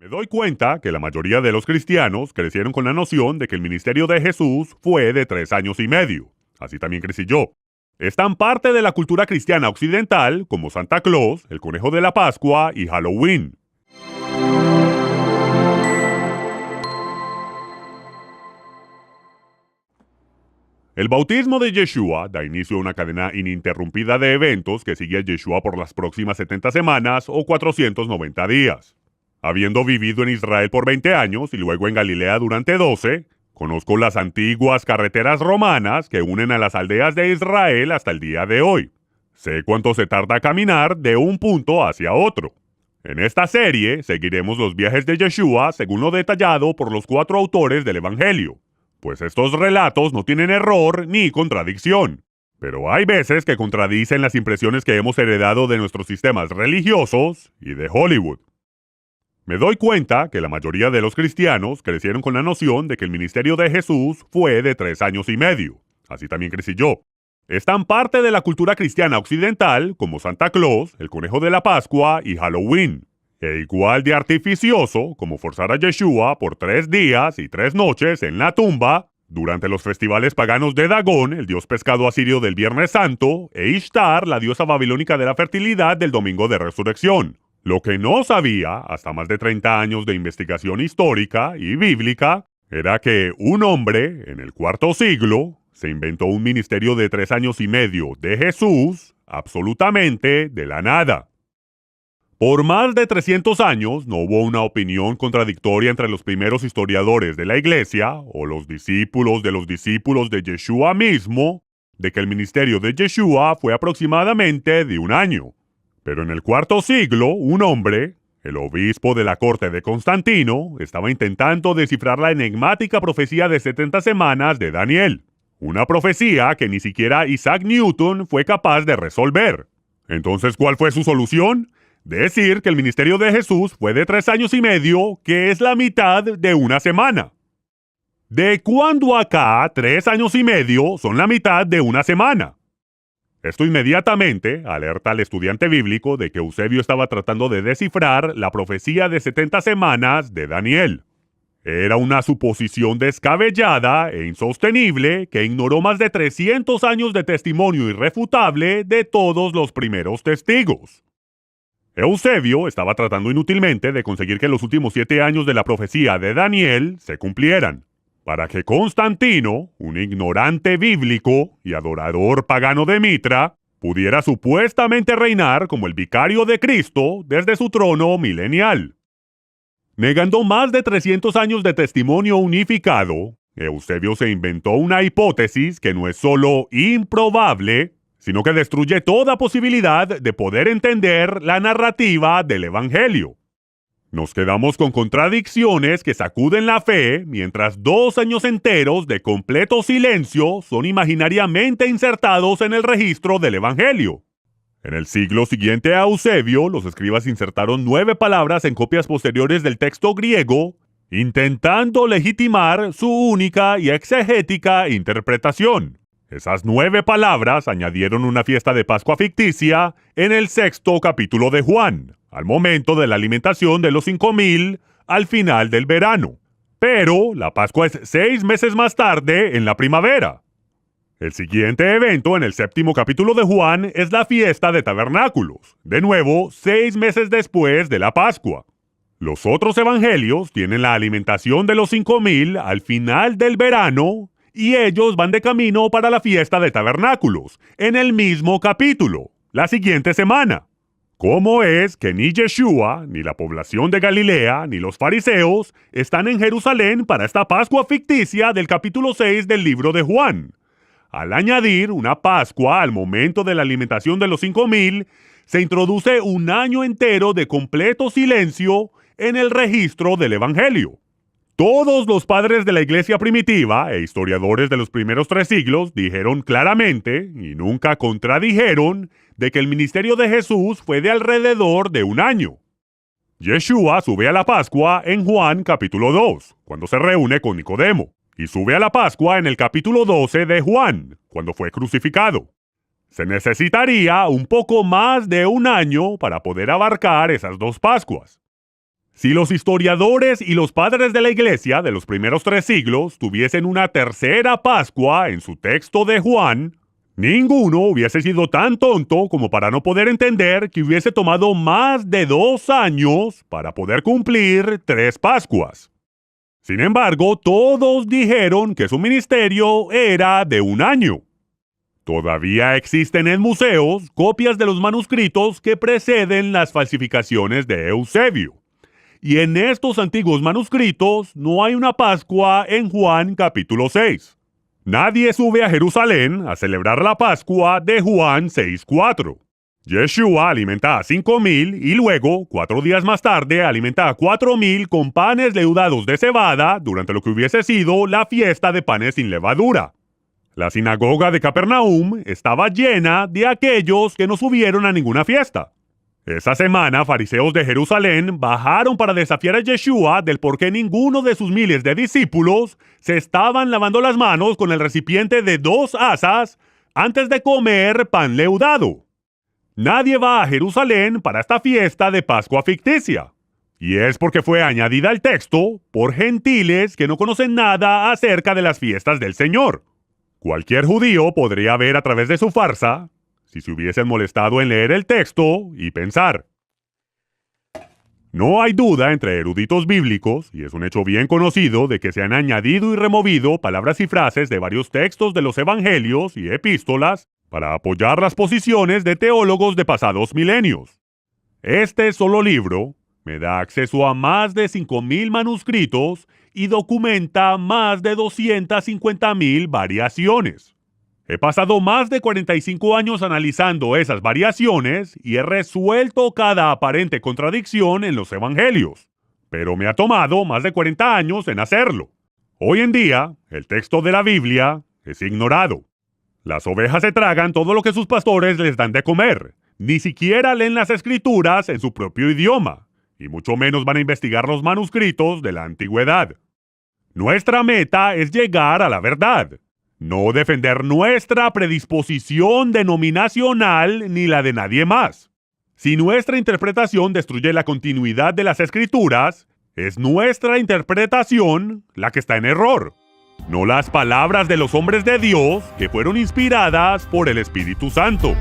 Me doy cuenta que la mayoría de los cristianos crecieron con la noción de que el ministerio de Jesús fue de 3 años y medio. Así también crecí yo. Es tan parte de la cultura cristiana occidental como Santa Claus, el conejo de la Pascua y Halloween. El bautismo de Yeshua da inicio a una cadena ininterrumpida de eventos que sigue a Yeshua por las próximas 70 semanas o 490 días. Habiendo vivido en Israel por 20 años y luego en Galilea durante 12, conozco las antiguas carreteras romanas que unen a las aldeas de Israel hasta el día de hoy. Sé cuánto se tarda caminar de un punto hacia otro. En esta serie seguiremos los viajes de Yeshua según lo detallado por los 4 autores del Evangelio, pues estos relatos no tienen error ni contradicción. Pero hay veces que contradicen las impresiones que hemos heredado de nuestros sistemas religiosos y de Hollywood. Me doy cuenta que la mayoría de los cristianos crecieron con la noción de que el ministerio de Jesús fue de 3 años y medio. Así también crecí yo. Es tan parte de la cultura cristiana occidental como Santa Claus, el conejo de la Pascua y Halloween. E igual de artificioso como forzar a Yeshua por 3 días y 3 noches en la tumba durante los festivales paganos de Dagón, el dios pescado asirio del Viernes Santo, e Ishtar, la diosa babilónica de la fertilidad del Domingo de Resurrección. Lo que no sabía, hasta más de 30 años de investigación histórica y bíblica, era que un hombre, en el IV siglo, se inventó un ministerio de 3 años y medio de Jesús, absolutamente de la nada. Por más de 300 años no hubo una opinión contradictoria entre los primeros historiadores de la Iglesia o los discípulos de Yeshua mismo de que el ministerio de Yeshua fue aproximadamente de un año. Pero en el IV siglo, un hombre, el obispo de la corte de Constantino, estaba intentando descifrar la enigmática profecía de 70 semanas de Daniel. Una profecía que ni siquiera Isaac Newton fue capaz de resolver. Entonces, ¿cuál fue su solución? Decir que el ministerio de Jesús fue de 3 años y medio, que es la mitad de una semana. ¿De cuándo acá 3 años y medio son la mitad de una semana? Esto inmediatamente alerta al estudiante bíblico de que Eusebio estaba tratando de descifrar la profecía de 70 semanas de Daniel. Era una suposición descabellada e insostenible que ignoró más de 300 años de testimonio irrefutable de todos los primeros testigos. Eusebio estaba tratando inútilmente de conseguir que los últimos 7 años de la profecía de Daniel se cumplieran, para que Constantino, un ignorante bíblico y adorador pagano de Mitra, pudiera supuestamente reinar como el vicario de Cristo desde su trono milenial. Negando más de 300 años de testimonio unificado, Eusebio se inventó una hipótesis que no es solo improbable, sino que destruye toda posibilidad de poder entender la narrativa del Evangelio. Nos quedamos con contradicciones que sacuden la fe, mientras 2 años enteros de completo silencio son imaginariamente insertados en el registro del Evangelio. En el siglo siguiente a Eusebio, los escribas insertaron 9 palabras en copias posteriores del texto griego, intentando legitimar su única y exegética interpretación. Esas 9 palabras añadieron una fiesta de Pascua ficticia en el 6º capítulo de Juan, al momento de la alimentación de los 5,000 al final del verano. Pero la Pascua es 6 meses más tarde, en la primavera. El siguiente evento en el 7º capítulo de Juan es la fiesta de tabernáculos, de nuevo 6 meses después de la Pascua. Los otros evangelios tienen la alimentación de los 5,000 al final del verano y ellos van de camino para la fiesta de tabernáculos, en el mismo capítulo, la siguiente semana. ¿Cómo es que ni Yeshua, ni la población de Galilea, ni los fariseos están en Jerusalén para esta Pascua ficticia del capítulo 6 del libro de Juan? Al añadir una Pascua al momento de la alimentación de los 5,000, se introduce un año entero de completo silencio en el registro del Evangelio. Todos los padres de la iglesia primitiva e historiadores de los primeros 3 siglos dijeron claramente, y nunca contradijeron, de que el ministerio de Jesús fue de alrededor de un año. Yeshua sube a la Pascua en Juan capítulo 2, cuando se reúne con Nicodemo, y sube a la Pascua en el capítulo 12 de Juan, cuando fue crucificado. Se necesitaría un poco más de un año para poder abarcar esas 2 Pascuas. Si los historiadores y los padres de la Iglesia de los primeros 3 siglos tuviesen una tercera Pascua en su texto de Juan, ninguno hubiese sido tan tonto como para no poder entender que hubiese tomado más de 2 años para poder cumplir 3 Pascuas. Sin embargo, todos dijeron que su ministerio era de 1 año. Todavía existen en museos copias de los manuscritos que preceden las falsificaciones de Eusebio. Y en estos antiguos manuscritos no hay una Pascua en Juan capítulo 6. Nadie sube a Jerusalén a celebrar la Pascua de Juan 6:4. Yeshua alimenta a 5,000 y luego, 4 días más tarde, alimenta a 4,000 con panes leudados de cebada durante lo que hubiese sido la fiesta de panes sin levadura. La sinagoga de Capernaum estaba llena de aquellos que no subieron a ninguna fiesta. Esa semana, fariseos de Jerusalén bajaron para desafiar a Yeshua del por qué ninguno de sus miles de discípulos se estaban lavando las manos con el recipiente de 2 asas antes de comer pan leudado. Nadie va a Jerusalén para esta fiesta de Pascua ficticia. Y es porque fue añadida al texto por gentiles que no conocen nada acerca de las fiestas del Señor. Cualquier judío podría ver a través de su farsa si se hubiesen molestado en leer el texto y pensar. No hay duda entre eruditos bíblicos, y es un hecho bien conocido, de que se han añadido y removido palabras y frases de varios textos de los evangelios y epístolas para apoyar las posiciones de teólogos de pasados milenios. Este solo libro me da acceso a más de 5,000 manuscritos y documenta más de 250,000 variaciones. He pasado más de 45 años analizando esas variaciones y he resuelto cada aparente contradicción en los evangelios, pero me ha tomado más de 40 años en hacerlo. Hoy en día, el texto de la Biblia es ignorado. Las ovejas se tragan todo lo que sus pastores les dan de comer. Ni siquiera leen las escrituras en su propio idioma, y mucho menos van a investigar los manuscritos de la antigüedad. Nuestra meta es llegar a la verdad, no defender nuestra predisposición denominacional ni la de nadie más. Si nuestra interpretación destruye la continuidad de las escrituras, es nuestra interpretación la que está en error, no las palabras de los hombres de Dios que fueron inspiradas por el Espíritu Santo.